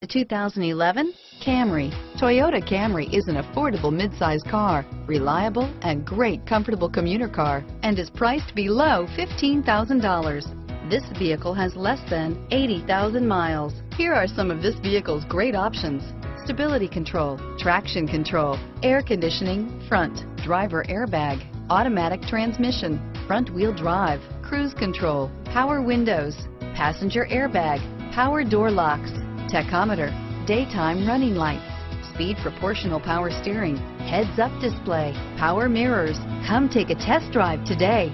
The 2011 Camry. Toyota Camry is an affordable midsize car, reliable and great comfortable commuter car, and is priced below $15,000. This vehicle has less than 80,000 miles. Here are some of this vehicle's great options: stability control, traction control, air conditioning, front, driver airbag, automatic transmission, front wheel drive, cruise control, power windows, passenger airbag, power door locks, tachometer, daytime running lights, speed proportional power steering, heads-up display, power mirrors. Come take a test drive today.